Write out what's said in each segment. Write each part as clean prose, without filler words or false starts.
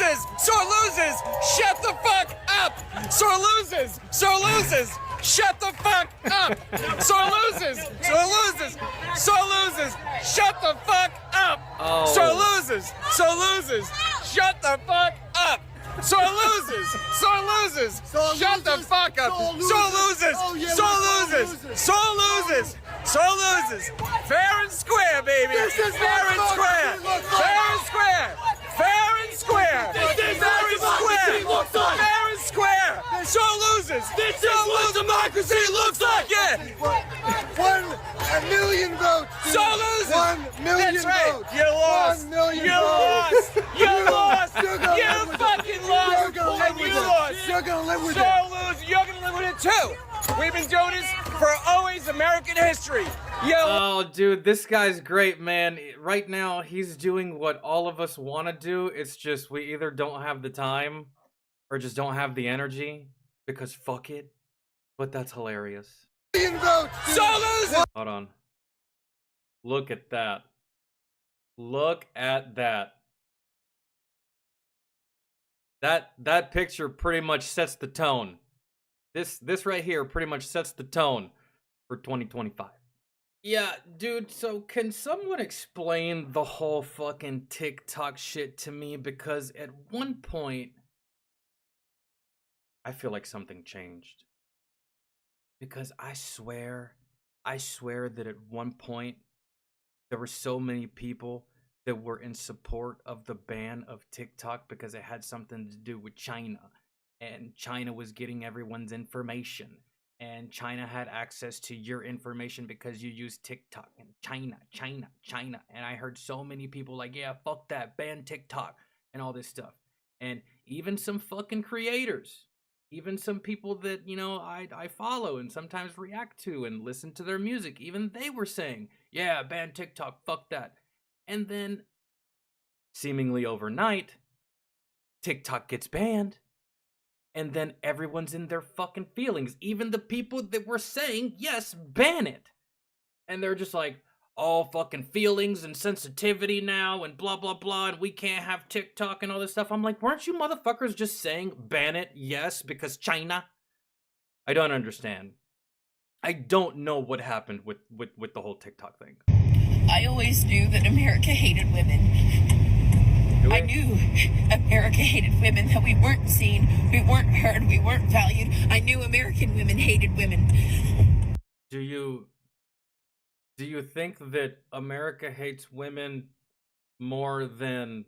loses. Sore loses. Shut the fuck up. Sore loses. Sore loses. Shut the fuck up. Sore loses. Sore loses. Sore loses. Shut the fuck up. Sore loses. Sore loses. Shut the fuck up. Sore loses. Sore loses. Shut the fuck up. Sore loses. Sore loses. Sore loses. Sore loses. Fair and square, baby. Fair and square. Fair and square. Fair and square. Fair and square. Fair and square. Sore loses. This is what democracy looks like. Yeah. 1 million votes. Sore loses. 1 million That's right. votes. You lost. 1 million You votes. lost. You lost. You fucking lost. And you lost. You're gonna live with it. Sore lose. You're gonna live with it too. We've been doing this for always American history. Yo. Oh, dude, this guy's great, man. Right now, he's doing what all of us want to do. It's just we either don't have the time or just don't have the energy because fuck it. But that's hilarious. Sore loses. Hold on. Look at that. Look at that. That picture pretty much sets the tone. This right here pretty much sets the tone for 2025. Yeah, dude, so can someone explain the whole fucking TikTok shit to me? Because at one point, I feel like something changed. Because I swear that at one point, there were so many people that were in support of the ban of TikTok because it had something to do with China. And China was getting everyone's information. And China had access to your information because you use TikTok. And China. And I heard so many people like, yeah, fuck that, ban TikTok and all this stuff. And even some fucking creators, even some people that, you know, I follow and sometimes react to and listen to their music, even they were saying, yeah, ban TikTok, fuck that. And then, seemingly overnight, TikTok gets banned. And then everyone's in their fucking feelings. Even the people that were saying, yes, ban it. And they're just like, oh, fucking feelings and sensitivity now and blah, blah, blah. And we can't have TikTok and all this stuff. I'm like, weren't you motherfuckers just saying ban it? Yes, because China? I don't understand. I don't know what happened with the whole TikTok thing. I always knew that America hated women. I knew America hated women, that we weren't seen, we weren't heard, we weren't valued. I knew American women hated women. Do you think that America hates women more than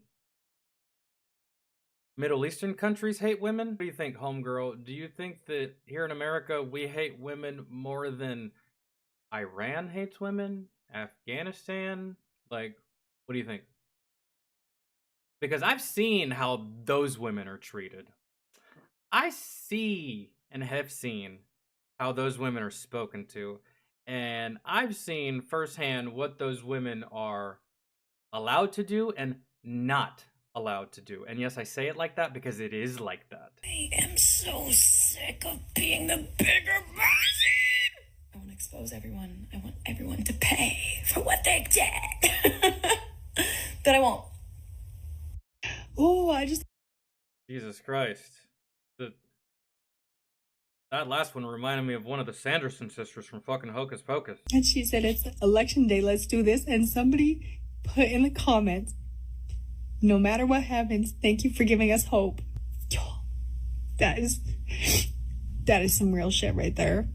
Middle Eastern countries hate women? What do you think, homegirl? Do you think that here in America we hate women more than Iran hates women? Afghanistan? Like, what do you think? Because I've seen how those women are treated. I see and have seen how those women are spoken to. And I've seen firsthand what those women are allowed to do and not allowed to do. And yes, I say it like that because it is like that. I am so sick of being the bigger person. I want to expose everyone. I want everyone to pay for what they did. But I won't. Oh, Jesus Christ. That last one reminded me of one of the Sanderson sisters from fucking Hocus Pocus. And she said, it's election day, let's do this. And somebody put in the comments, no matter what happens, thank you for giving us hope. That is some real shit right there.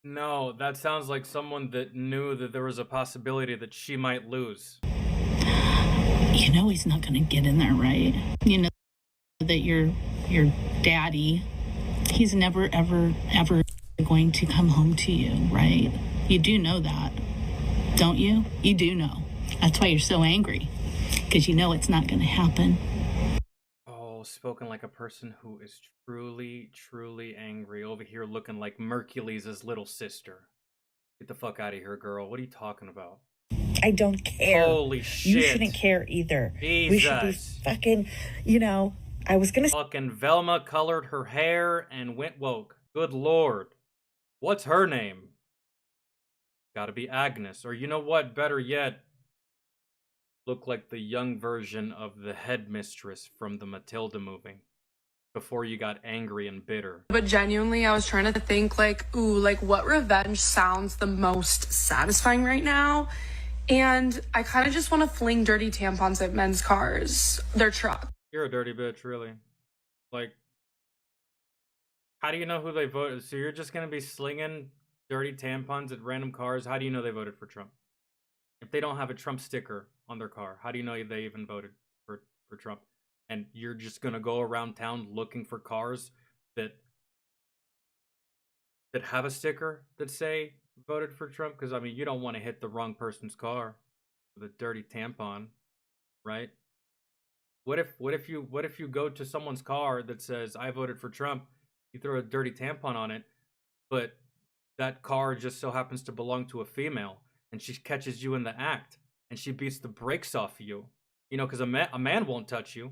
No, that sounds like someone that knew that there was a possibility that she might lose. You know he's not going to get in there, right? You know that your daddy, he's never, ever, ever going to come home to you, right? You do know that, don't you? You do know. That's why you're so angry, because you know it's not going to happen. Oh, spoken like a person who is truly, truly angry, over here looking like Mercules' little sister. Get the fuck out of here, girl. What are you talking about? I don't care. Holy shit. You shouldn't care either. Jesus. We should be fucking, you know, I was gonna... Fucking Velma colored her hair and went woke. Good lord. What's her name? Gotta be Agnes. Or you know what? Better yet, look like the young version of the headmistress from the Matilda movie before you got angry and bitter. But genuinely, I was trying to think, like, ooh, like, what revenge sounds the most satisfying right now? And I kind of just want to fling dirty tampons at men's cars, their truck. You're a dirty bitch, really. Like, how do you know who they voted? So you're just going to be slinging dirty tampons at random cars? How do you know they voted for Trump? If they don't have a Trump sticker on their car, how do you know they even voted for Trump? And you're just going to go around town looking for cars that have a sticker that say voted for Trump? Because, I mean, you don't want to hit the wrong person's car with a dirty tampon, right? What if you go to someone's car that says I voted for Trump, you throw a dirty tampon on it, but that car just so happens to belong to a female, and she catches you in the act, and she beats the brakes off of you, you know, because a man won't touch you.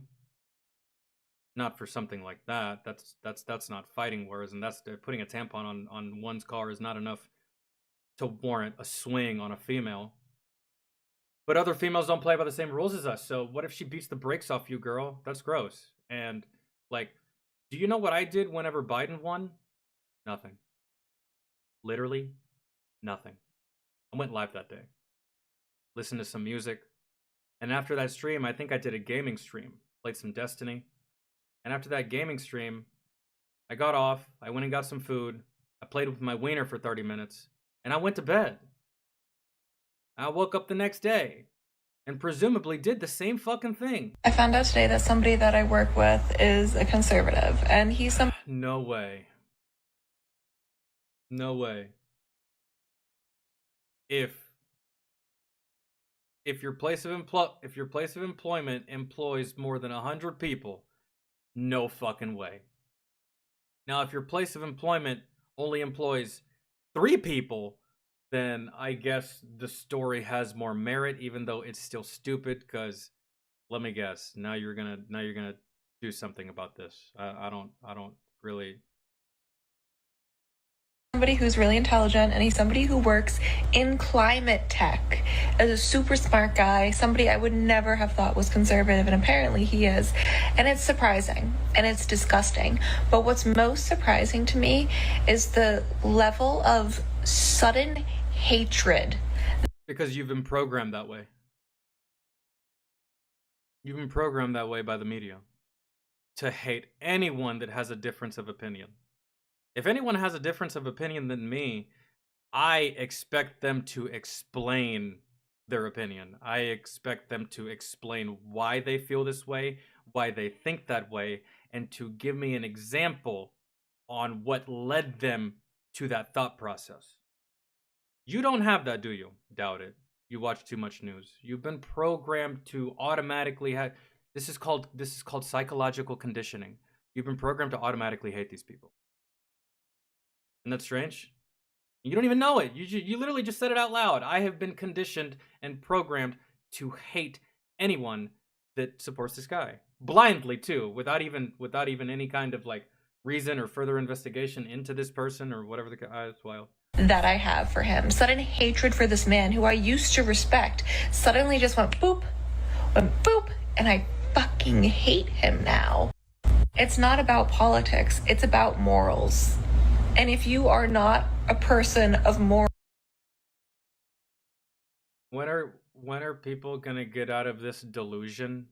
Not for something like that. That's not fighting words, and that's putting a tampon on one's car is not enough to warrant a swing on a female. But other females don't play by the same rules as us. So what if she beats the brakes off you, girl? That's gross. And like, do you know what I did whenever Biden won? Nothing. Literally nothing. I went live that day. Listened to some music. And after that stream, I think I did a gaming stream. Played some Destiny. And after that gaming stream, I got off. I went and got some food. I played with my wiener for 30 minutes. And I went to bed. I woke up the next day and presumably did the same fucking thing. I found out today that somebody that I work with is a conservative, and he's some. No way. No way. If your place of employment employs more than 100 people, no fucking way. Now, if your place of employment only employs 3 people, then I guess the story has more merit, even though it's still stupid. Because let me guess, now you're gonna do something about this. I don't really. Somebody who's really intelligent, and he's somebody who works in climate tech as a super smart guy, somebody I would never have thought was conservative, and apparently he is. And it's surprising, and it's disgusting. But what's most surprising to me is the level of sudden hatred. Because you've been programmed that way. You've been programmed that way by the media to hate anyone that has a difference of opinion. If anyone has a difference of opinion than me, I expect them to explain their opinion. I expect them to explain why they feel this way, why they think that way, and to give me an example on what led them to that thought process. You don't have that, do you? Doubt it. You watch too much news. You've been programmed to automatically have. This is called psychological conditioning. You've been programmed to automatically hate these people. Isn't that strange? You don't even know it. You literally just said it out loud. I have been conditioned and programmed to hate anyone that supports this guy. Blindly too, without even any kind of like reason or further investigation into this person or whatever it's wild. That I have for him. Sudden hatred for this man who I used to respect suddenly just went boop, and I fucking hate him now. It's not about politics, it's about morals. And if you are not a person of moral... When are people gonna get out of this delusion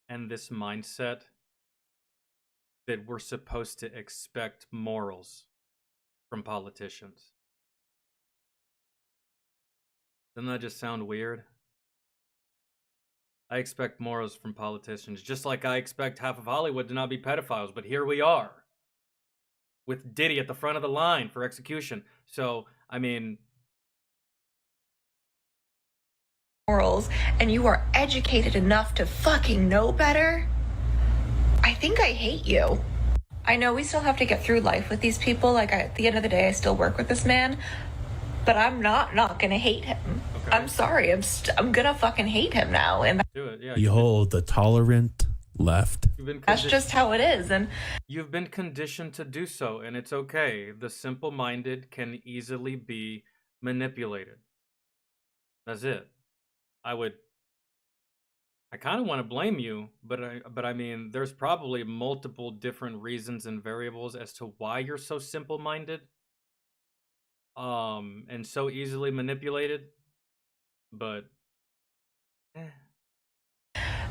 and this mindset that we're supposed to expect morals from politicians? Doesn't that just sound weird? I expect morals from politicians, just like I expect half of Hollywood to not be pedophiles, but here we are, with Diddy at the front of the line for execution. So, I mean... morals, and you are educated enough to fucking know better, I think I hate you. I know we still have to get through life with these people. Like, at the end of the day, I still work with this man, but I'm not gonna hate him. Okay. I'm sorry. I'm gonna fucking hate him now. And do it, yeah. Behold, the tolerant left. That's just how it is. And you've been conditioned to do so, and it's okay. The simple-minded can easily be manipulated. That's it. I would I kind of want to blame you, but I mean, there's probably multiple different reasons and variables as to why you're so simple-minded, and so easily manipulated. But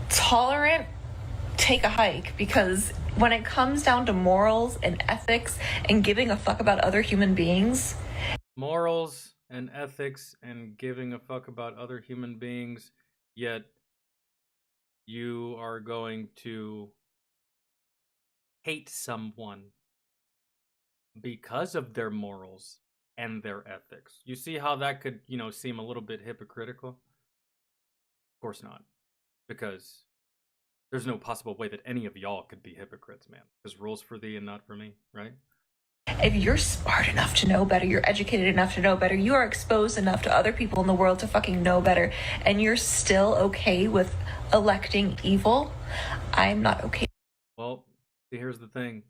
Tolerant, take a hike, because when it comes down to morals and ethics and giving a fuck about other human beings, morals and ethics and giving a fuck about other human beings, yet you are going to hate someone because of their morals and their ethics. You see how that could, seem a little bit hypocritical? Of course not. Because there's no possible way that any of y'all could be hypocrites, man. Because rules for thee and not for me, right? if you're smart enough to know better, you're educated enough to know better, you are exposed enough to other people in the world to fucking know better, and you're still okay with electing evil, I'm not okay. Well, see, here's the thing.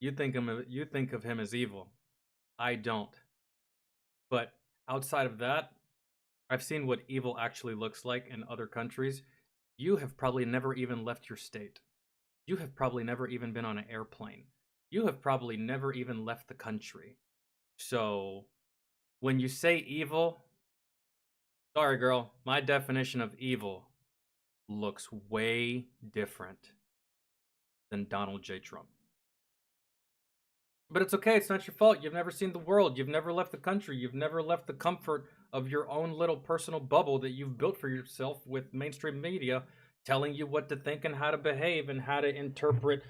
You think of him as evil. I don't. But outside of that, I've seen what evil actually looks like in other countries. You have probably never even left your state. You have probably never even been on an airplane. You have probably never even left the country. So, when you say evil, sorry girl, my definition of evil looks way different than Donald J. Trump. But it's okay, it's not your fault. You've never seen the world. You've never left the country. You've never left the comfort of your own little personal bubble that you've built for yourself with mainstream media telling you what to think and how to behave and how to interpret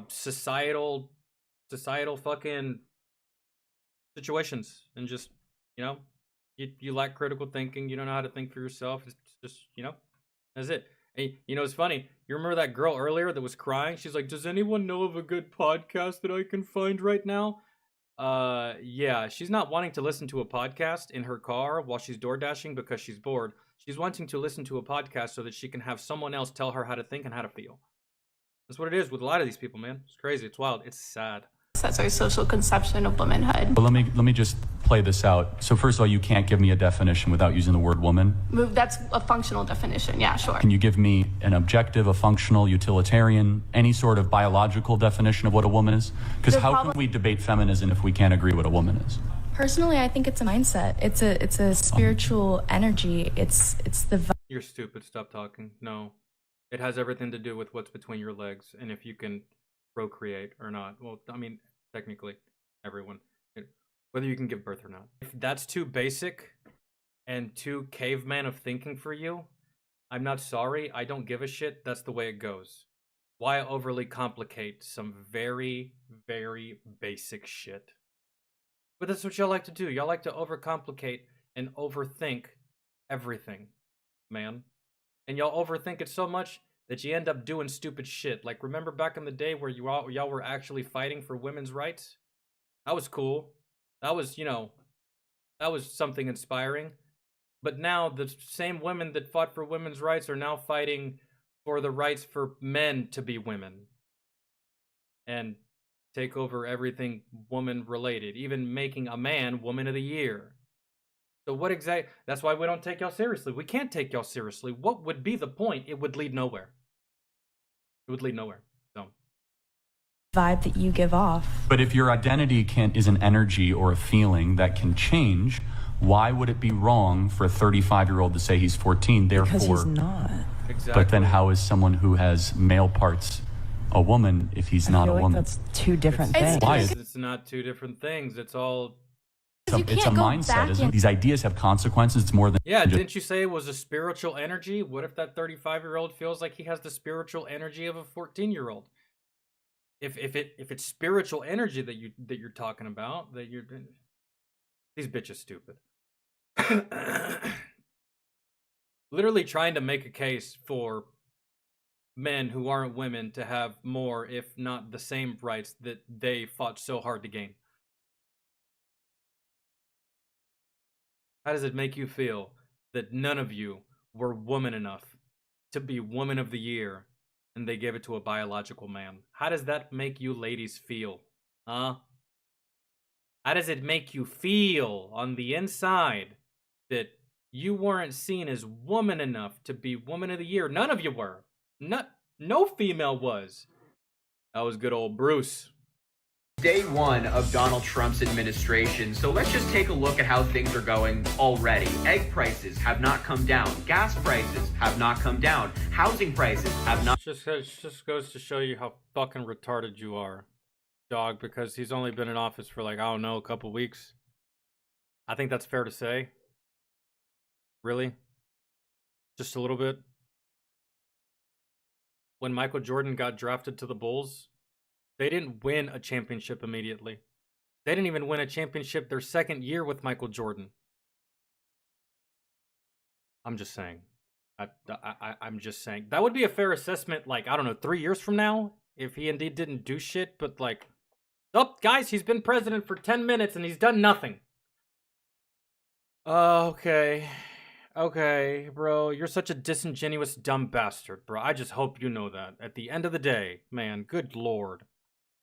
societal fucking situations. And just, you lack critical thinking. You don't know how to think for yourself. It's just, that's it. Hey, it's funny. You remember that girl earlier that was crying? She's like, does anyone know of a good podcast that I can find right now? Yeah, she's not wanting to listen to a podcast in her car while she's door dashing because she's bored. She's wanting to listen to a podcast so that she can have someone else tell her how to think and how to feel. That's what it is with a lot of these people, man. It's crazy. It's wild. It's sad. That's our social conception of womanhood. Well, let me just play this out. So first of all, you can't give me a definition without using the word woman. That's a functional definition. Yeah, sure. Can you give me an objective, a functional, utilitarian, any sort of biological definition of what a woman is? Because how can we debate feminism if we can't agree what a woman is? Personally, I think it's a mindset. It's a spiritual energy. It's the. You're stupid. Stop talking. No, it has everything to do with what's between your legs and if you can procreate or not. Well, I mean, technically, everyone, whether you can give birth or not. If that's too basic and too caveman of thinking for you, I'm not sorry. I don't give a shit. That's the way it goes. Why overly complicate some very, very basic shit? But that's what y'all like to do. Y'all like to overcomplicate and overthink everything, man. And y'all overthink it so much that you end up doing stupid shit. Like, remember back in the day where y'all were actually fighting for women's rights? That was cool. That was, that was something inspiring. But now the same women that fought for women's rights are now fighting for the rights for men to be women. And take over everything woman related, even making a man woman of the year. So what exactly? That's why we don't take y'all seriously. We can't take y'all seriously. What would be the point? It would lead nowhere. It would lead nowhere. So Vibe that you give off. But if your identity is an energy or a feeling that can change, why would it be wrong for a 35-year-old to say he's 14? Therefore, Because he's not. exactly. But then how is someone who has male parts a woman if he's not a woman? That's two different things. Why is It's not two different things. It's all. it's a mindset, isn't it? These ideas have consequences. It's more than Didn't you say it was a spiritual energy? What if that 35-year-old feels like he has the spiritual energy of a 14-year-old? If it's spiritual energy that you're talking about, that you're these bitches stupid. Literally trying to make a case for men who aren't women to have more, if not the same rights that they fought so hard to gain. How does it make you feel that none of you were woman enough to be woman of the year and they gave it to a biological man? How does that make you ladies feel? Huh? How does it make you feel on the inside that you weren't seen as woman enough to be Woman of the Year. None of you were. No female was. That was good old Bruce. Day one of Donald Trump's administration, so let's just take a look at how things are going already. Egg prices have not come down. Gas prices have not come down. Housing prices have not... Just goes to show you how fucking retarded you are, dog, because he's only been in office for like, I don't know, a couple weeks. I think that's fair to say. Really? Just a little bit. When Michael Jordan got drafted to the Bulls, they didn't win a championship immediately. They didn't even win a championship their second year with Michael Jordan. I'm just saying. I'm just saying. That would be a fair assessment, like, I don't know, 3 years from now, if he indeed didn't do shit, but like, oh, guys, he's been president for 10 minutes and he's done nothing. Okay. Okay, bro, you're such a disingenuous, dumb bastard, bro. I just hope you know that. At the end of the day, man, good lord.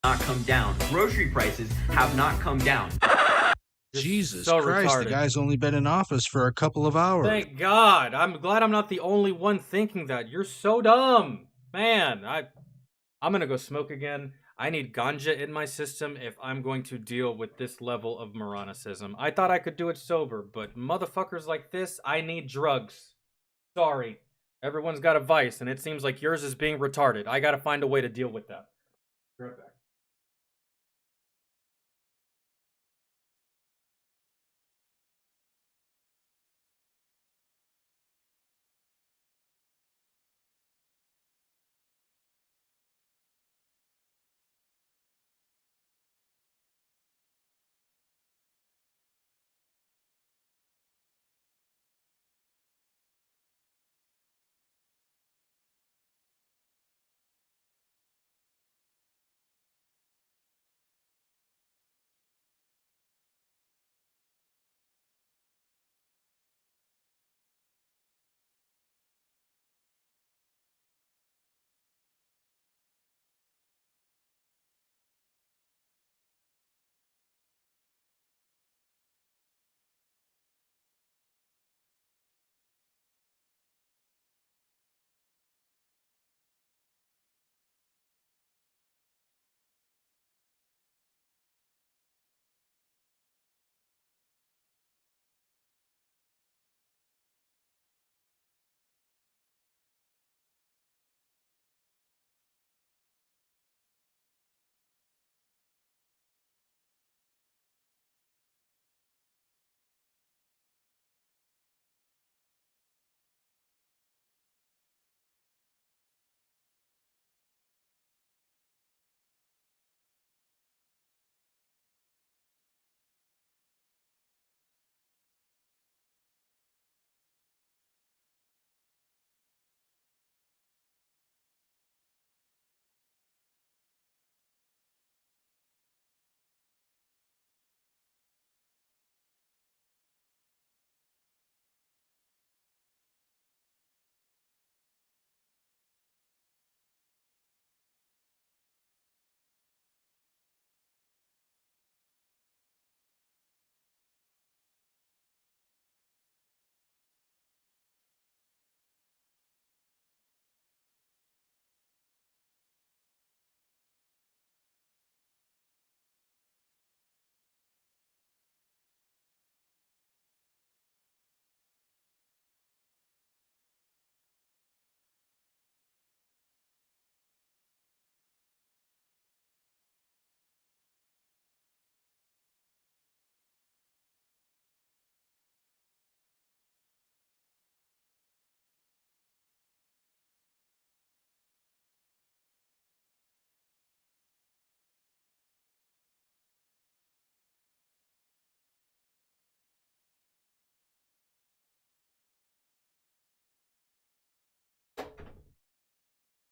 Not come down. Grocery prices have not come down. Jesus so Christ, retarded. the guy's only been in office for a couple of hours. Thank God. I'm glad I'm not the only one thinking that. You're so dumb. Man, I'm gonna go smoke again. I need ganja in my system if I'm going to deal with this level of moronicism. I thought I could do it sober, but motherfuckers like this, I need drugs. Sorry. Everyone's got a vice, and it seems like yours is being retarded. I gotta find a way to deal with that. Be right back.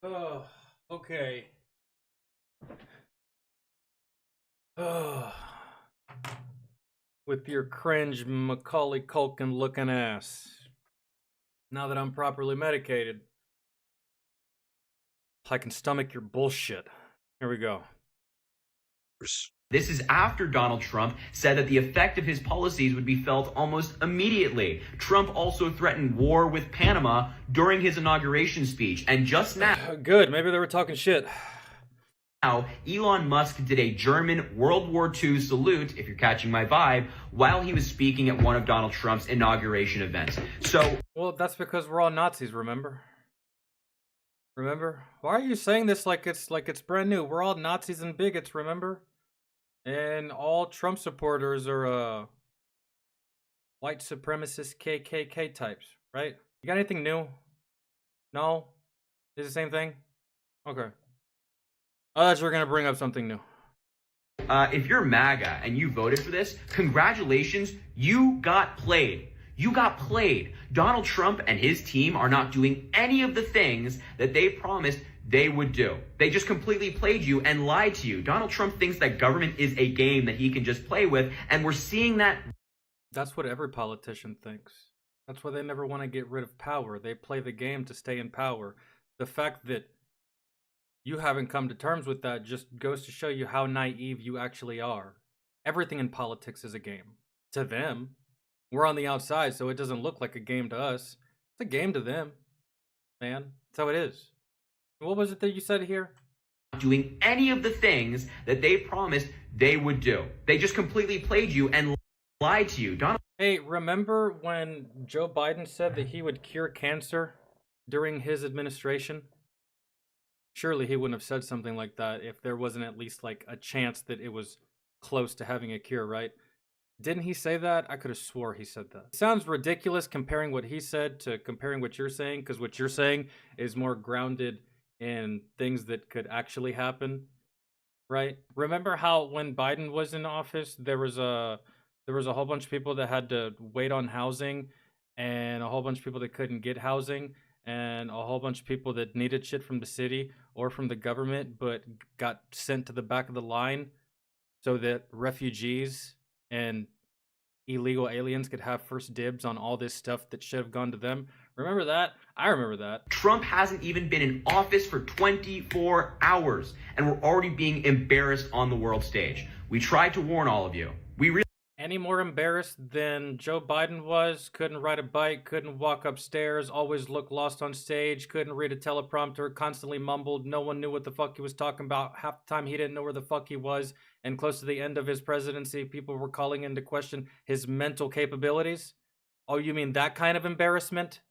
Oh, okay. Oh. With your cringe Macaulay Culkin looking ass. Now that I'm properly medicated, I can stomach your bullshit. Here we go. This is after Donald Trump said that the effect of his policies would be felt almost immediately. Trump also threatened war with Panama during his inauguration speech. And just now... Good, maybe they were talking shit. Now, Elon Musk did a German World War II salute, if you're catching my vibe, while he was speaking at one of Donald Trump's inauguration events. So... Well, that's because we're all Nazis, remember? Remember? Why are you saying this like it's brand new? We're all Nazis and bigots, remember? And all Trump supporters are white supremacist KKK types, right? You got anything new? No? Is it the same thing? Okay. I thought you were gonna bring up something new. If you're MAGA and you voted for this, congratulations, you got played. You got played. Donald Trump and his team are not doing any of the things that they promised they would do. They just completely played you and lied to you. Donald Trump thinks that government is a game that he can just play with, and we're seeing that. That's what every politician thinks. That's why they never want to get rid of power. They play the game to stay in power. The fact that you haven't come to terms with that just goes to show you how naive you actually are. Everything in politics is a game. To them. We're on the outside, so it doesn't look like a game to us. It's a game to them. Man, that's how it is. What was it that you said here? Doing any of the things that they promised they would do. They just completely played you and lied to you. Hey, remember when Joe Biden said that he would cure cancer during his administration? Surely he wouldn't have said something like that if there wasn't at least like a chance that it was close to having a cure, right? Didn't he say that? I could have swore he said that. It sounds ridiculous comparing what he said to comparing what you're saying, because what you're saying is more grounded in things that could actually happen, right? Remember how when Biden was in office, there was a whole bunch of people that had to wait on housing, and a whole bunch of people that couldn't get housing, and a whole bunch of people that needed shit from the city or from the government but got sent to the back of the line so that refugees and illegal aliens could have first dibs on all this stuff that should have gone to them. Remember that? I remember that. Trump hasn't even been in office for 24 hours, and we're already being embarrassed on the world stage. We tried to warn all of you. Any more embarrassed than Joe Biden was? Couldn't ride a bike, couldn't walk upstairs, always looked lost on stage, couldn't read a teleprompter, constantly mumbled, no one knew what the fuck he was talking about. Half the time he didn't know where the fuck he was, and close to the end of his presidency, people were calling into question his mental capabilities? Oh, you mean that kind of embarrassment?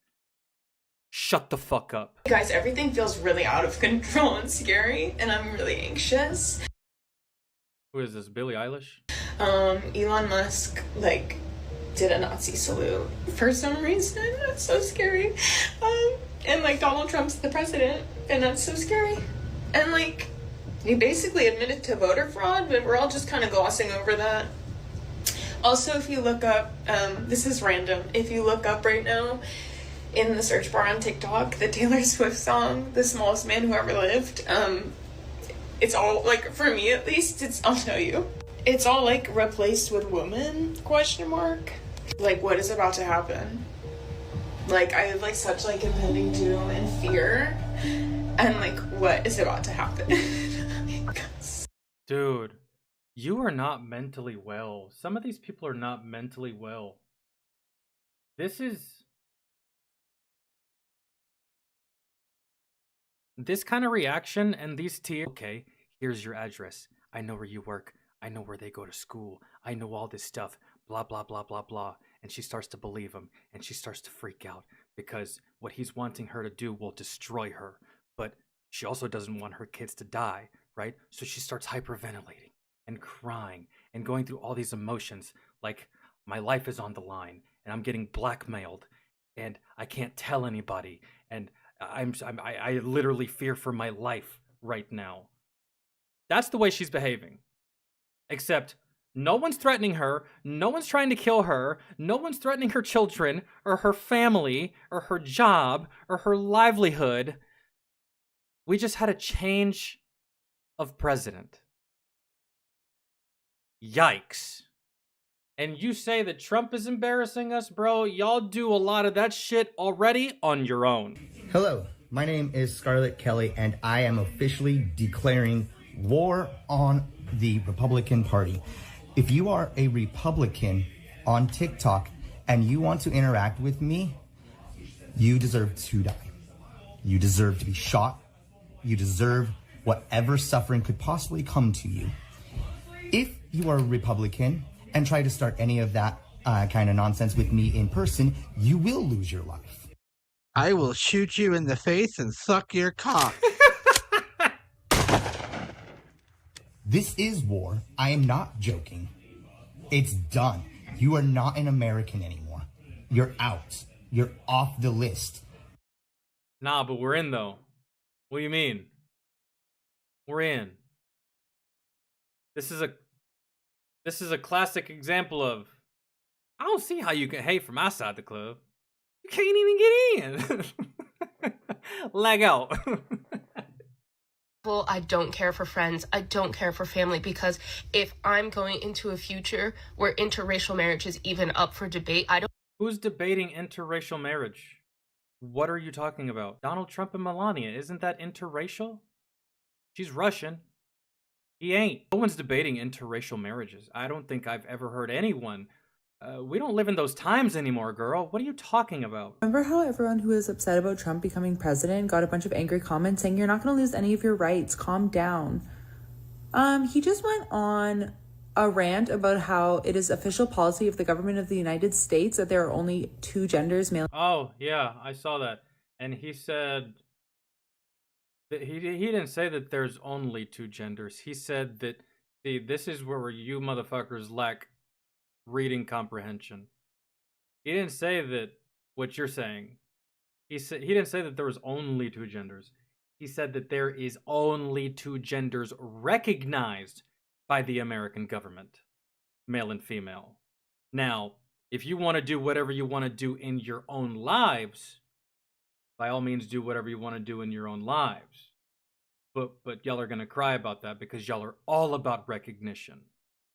Shut the fuck up. Guys, everything feels really out of control and scary, and I'm really anxious. Who is this, Billie Eilish? Elon Musk, did a Nazi salute for some reason. That's so scary. And, Donald Trump's the president, and that's so scary. And, he basically admitted to voter fraud, but we're all just kind of glossing over that. Also, if you look up, this is random, if you look up right now in the search bar on TikTok, the Taylor Swift song, The Smallest Man Who Ever Lived, it's all, for me at least, I'll tell you, it's all, replaced with woman, question mark. What is about to happen? I have, such, impending doom and fear, and, what is about to happen? Dude, you are not mentally well. Some of these people are not mentally well. This kind of reaction and these tears. Okay, here's your address. I know where you work. I know where they go to school. I know all this stuff. Blah, blah, blah, blah, blah. And she starts to believe him. And she starts to freak out because what he's wanting her to do will destroy her. But she also doesn't want her kids to die, right? So she starts hyperventilating and crying and going through all these emotions like my life is on the line and I'm getting blackmailed and I can't tell anybody and I literally fear for my life right now. That's the way she's behaving. Except no one's threatening her, no one's trying to kill her, no one's threatening her children or her family or her job or her livelihood. We just had a change of president. Yikes. And you say that Trump is embarrassing us, bro? Y'all do a lot of that shit already on your own. Hello, my name is Scarlett Kelly, and I am officially declaring war on the Republican Party. If you are a Republican on TikTok and you want to interact with me, you deserve to die. You deserve to be shot. You deserve whatever suffering could possibly come to you. If you are a Republican and try to start any of that kind of nonsense with me in person, you will lose your life. I will shoot you in the face and suck your cock. This is war. I am not joking. It's done. You are not an American anymore. You're out. You're off the list. Nah, but we're in though. What do you mean? We're in. This is a classic example of, I don't see how you can hate from outside the club. You can't even get in. Leg out. Well, I don't care for friends. I don't care for family, because if I'm going into a future where interracial marriage is even up for debate, I don't. Who's debating interracial marriage? What are you talking about? Donald Trump and Melania, isn't that interracial? She's Russian. He ain't. No one's debating interracial marriages. I don't think I've ever heard anyone. We don't live in those times anymore, girl. What are you talking about? Remember how everyone who is upset about Trump becoming president got a bunch of angry comments saying, you're not going to lose any of your rights, calm down. He just went on a rant about how it is official policy of the government of the United States that there are only two genders, male. Oh, yeah, I saw that. And he said that he didn't say that there's only two genders. He said that, see, this is where you motherfuckers lack reading comprehension. He didn't say that what you're saying. He didn't say that there was only two genders. He said that there is only two genders recognized by the American government, male and female. Now, if you want to do whatever you want to do in your own lives, by all means do whatever you want to do in your own lives. But y'all are going to cry about that because y'all are all about recognition.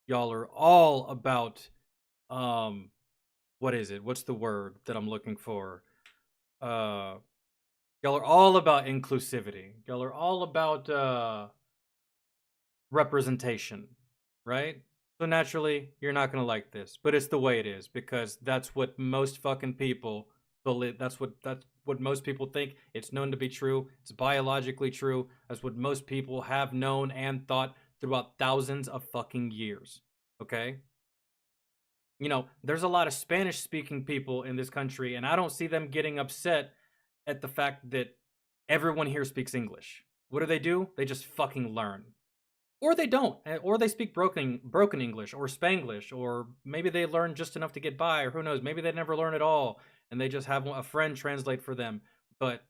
Y'all are all about what is it? What's the word that I'm looking for? Y'all are all about inclusivity. Y'all are all about representation, right? So naturally, you're not going to like this, but it's the way it is because that's what most fucking people believe. That's what most people think. It's known to be true. It's biologically true. That's what most people have known and thought throughout thousands of fucking years. Okay? You know, there's a lot of Spanish-speaking people in this country, and I don't see them getting upset at the fact that everyone here speaks English. What do? They just fucking learn. Or they don't. Or they speak broken English or Spanglish, or maybe they learn just enough to get by, or who knows, maybe they never learn at all, and they just have a friend translate for them. But,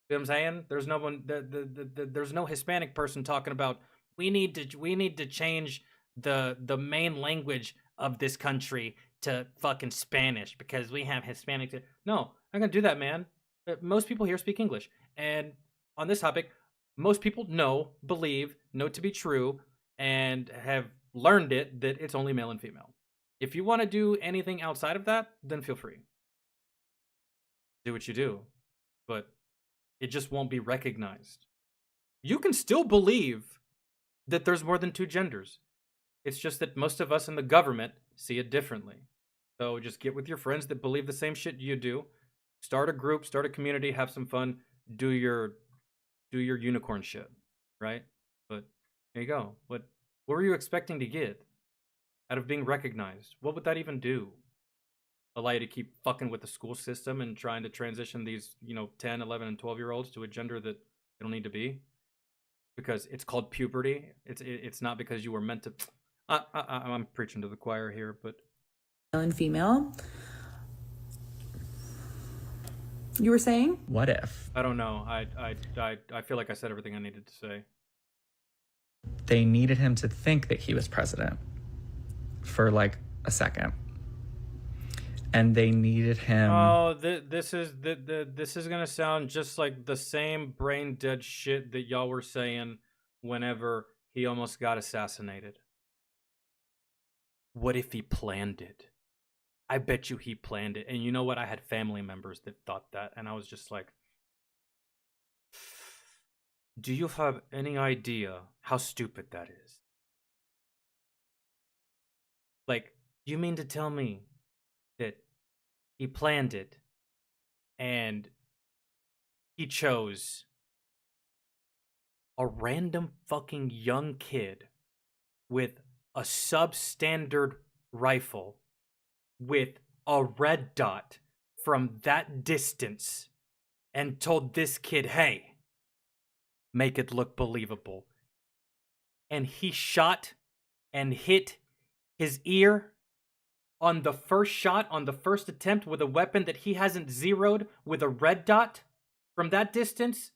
you know what I'm saying? There's no one, there's no Hispanic person talking about, we need to change the main language of this country to fucking Spanish because we have Hispanic. No, I'm gonna do that, man. Most people here speak English, and on this topic, most people know to be true, and have learned it that it's only male and female. If you want to do anything outside of that, then feel free. Do what you do, but it just won't be recognized. You can still believe that there's more than two genders. It's just that most of us in the government see it differently. So just get with your friends that believe the same shit you do. Start a group, start a community, have some fun, do your unicorn shit, right? But there you go. What were you expecting to get out of being recognized? What would that even do? Allow you to keep fucking with the school system and trying to transition these, 10, 11, and 12-year-olds to a gender that they don't need to be? Because it's called puberty. It's not because you were meant to... I'm preaching to the choir here, but... Male and female. You were saying? What if? I don't know. I feel like I said everything I needed to say. They needed him to think that he was president for like a second. And they needed him... Oh, this is gonna sound just like the same brain dead shit that y'all were saying whenever he almost got assassinated. What if he planned it? I bet you he planned it. And you know what? I had family members that thought that. And I was just like, do you have any idea how stupid that is? Like, you mean to tell me that he planned it and he chose a random fucking young kid with a substandard rifle with a red dot from that distance and told this kid, hey, make it look believable. And he shot and hit his ear on the first shot, on the first attempt, with a weapon that he hasn't zeroed with a red dot from that distance.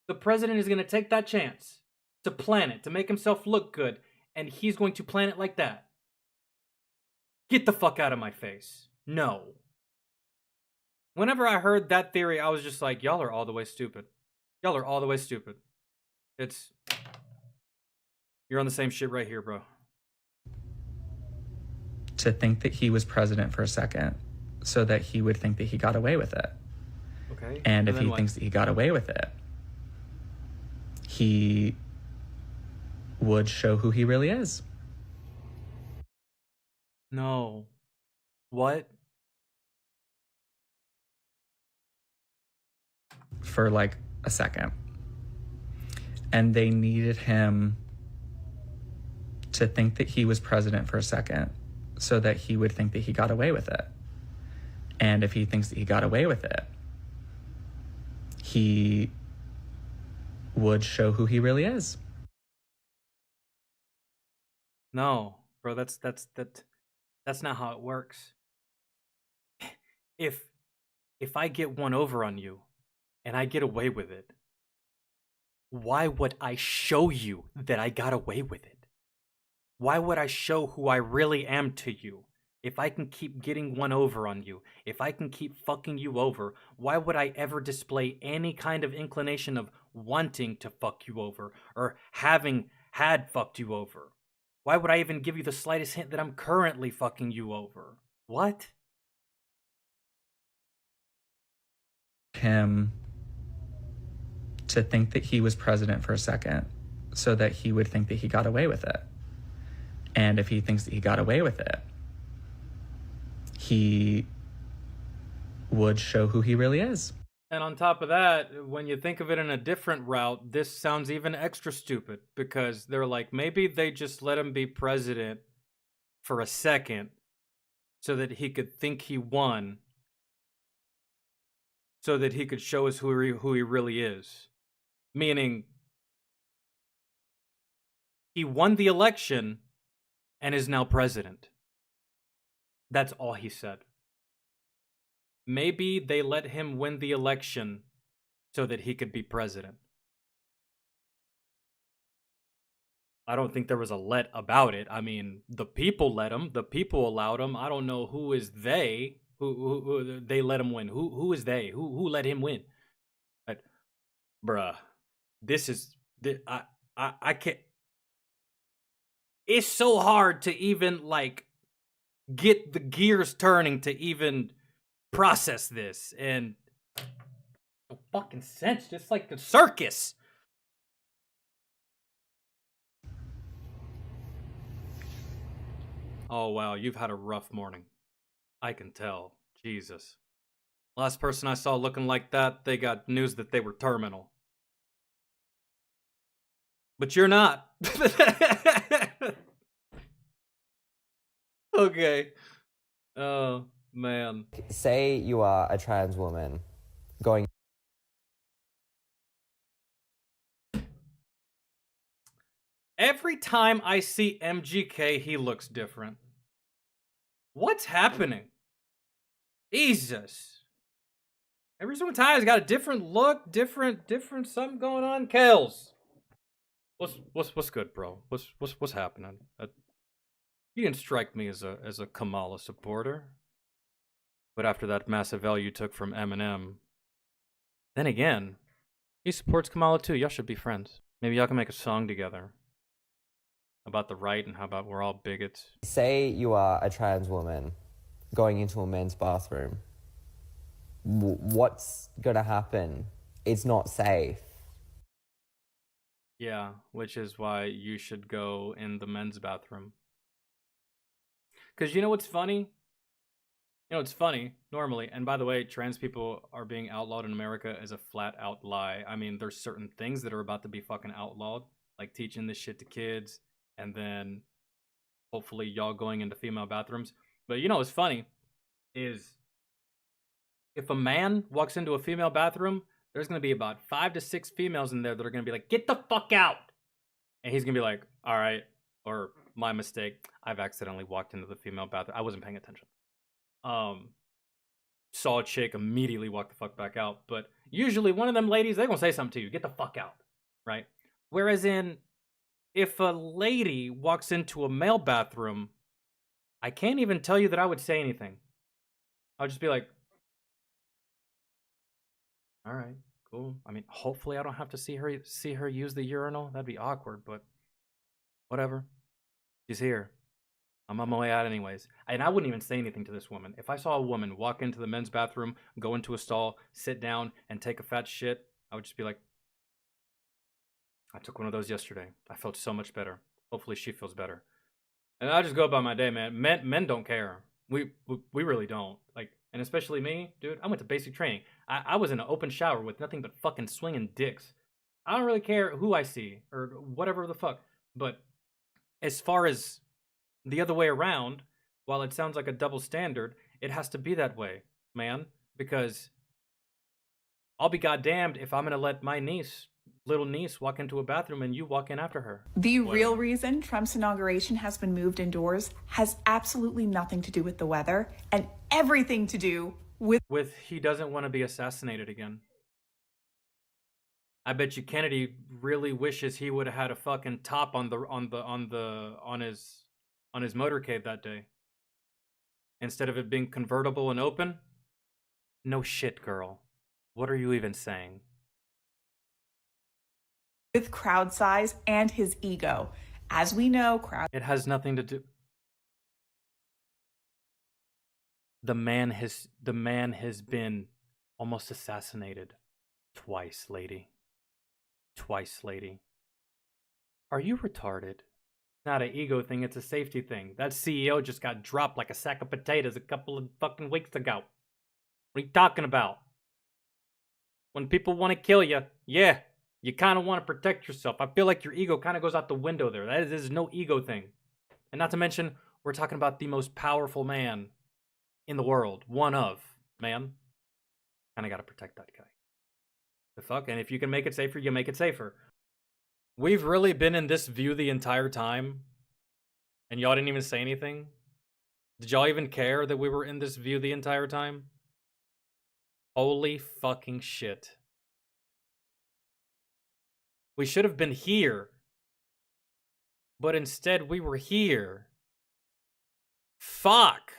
The president is going to take that chance to plan it, to make himself look good, and he's going to plan it like that. Get the fuck out of my face. No. Whenever I heard that theory, I was just like, y'all are all the way stupid. Y'all are all the way stupid. You're on the same shit right here, bro. To think that he was president for a second so that he would think that he got away with it. Okay. And if he thinks that he got away with it, he would show who he really is. No. What? For like a second. And they needed him to think that he was president for a second so that he would think that he got away with it. And if he thinks that he got away with it, he would show who he really is. No, bro, that's not how it works. If I get one over on you and I get away with it, why would I show you that I got away with it? Why would I show who I really am to you? If I can keep getting one over on you, if I can keep fucking you over, why would I ever display any kind of inclination of wanting to fuck you over or having had fucked you over? Why would I even give you the slightest hint that I'm currently fucking you over? What? Him to think that he was president for a second so that he would think that he got away with it. And if he thinks that he got away with it, he would show who he really is. And on top of that, when you think of it in a different route, this sounds even extra stupid because they're like, maybe they just let him be president for a second so that he could think he won, so that he could show us who he really is. Meaning, he won the election and is now president. That's all he said. Maybe they let him win the election so that he could be president. I don't think there was a let about it. I mean, the people let him. The people allowed him. I don't know who is they. Who they let him win. Who is they? Who let him win? But, bruh, this is I can't. It's so hard to even like get the gears turning to even process this, and no fucking sense, just like a circus. Oh wow, you've had a rough morning. I can tell. Jesus. Last person I saw looking like that, they got news that they were terminal. But you're not. Okay. Oh, man. Say you are a trans woman going... Every time I see MGK, he looks different. What's happening? Jesus. Every single time he's got a different look, different something going on. Kales. What's good, bro? What's happening? He didn't strike me as a Kamala supporter. But after that massive L you took from Eminem, then again, he supports Kamala too. Y'all should be friends. Maybe y'all can make a song together about the right and how about we're all bigots. Say you are a trans woman going into a men's bathroom. What's gonna happen? It's not safe. Yeah, which is why you should go in the men's bathroom. Because you know what's funny? You know it's funny, normally, and by the way, trans people are being outlawed in America is a flat out lie. I mean, there's certain things that are about to be fucking outlawed, like teaching this shit to kids, and then hopefully y'all going into female bathrooms. But you know what's funny is if a man walks into a female bathroom, there's gonna be about 5 to 6 females in there that are gonna be like, "Get the fuck out!" And he's gonna be like, "All right," or "My mistake. I've accidentally walked into the female bathroom. I wasn't paying attention." Saw a chick, immediately walk the fuck back out. But usually one of them ladies, they're gonna say something to you. Get the fuck out, right? Whereas if a lady walks into a male bathroom, I can't even tell you that I would say anything. I would just be like, all right, cool. I mean, hopefully I don't have to see her use the urinal. That'd be awkward, but whatever. She's here. I'm on my way out anyways. And I wouldn't even say anything to this woman. If I saw a woman walk into the men's bathroom, go into a stall, sit down, and take a fat shit, I would just be like, I took one of those yesterday. I felt so much better. Hopefully she feels better. And I just go about my day, man. Men don't care. We really don't. Like, and especially me, dude. I went to basic training. I was in an open shower with nothing but fucking swinging dicks. I don't really care who I see or whatever the fuck. But as far as the other way around, while it sounds like a double standard, it has to be that way, man. Because I'll be goddamned if I'm gonna let my little niece, walk into a bathroom and you walk in after her. The real reason Trump's inauguration has been moved indoors has absolutely nothing to do with the weather and everything to do with he doesn't want to be assassinated again. I bet you Kennedy really wishes he would have had a fucking top on his motorcade that day. Instead of it being convertible and open. No shit, girl. What are you even saying? with crowd size and his ego. As we know, It has nothing to do. The man has been almost assassinated twice, lady. Twice, lady. Are you retarded? Not an ego thing, it's a safety thing. That CEO just got dropped like a sack of potatoes a couple of fucking weeks ago. What are you talking about? When people want to kill you, yeah, you kind of want to protect yourself. I feel like your ego kind of goes out the window there. That is no ego thing. And not to mention, we're talking about the most powerful man in the world. One of, man. Kind of got to protect that guy. The fuck? And if you can make it safer, you make it safer. We've really been in this view the entire time. And y'all didn't even say anything? Did y'all even care that we were in this view the entire time? Holy fucking shit. We should have been here. But instead we were here. Fuck.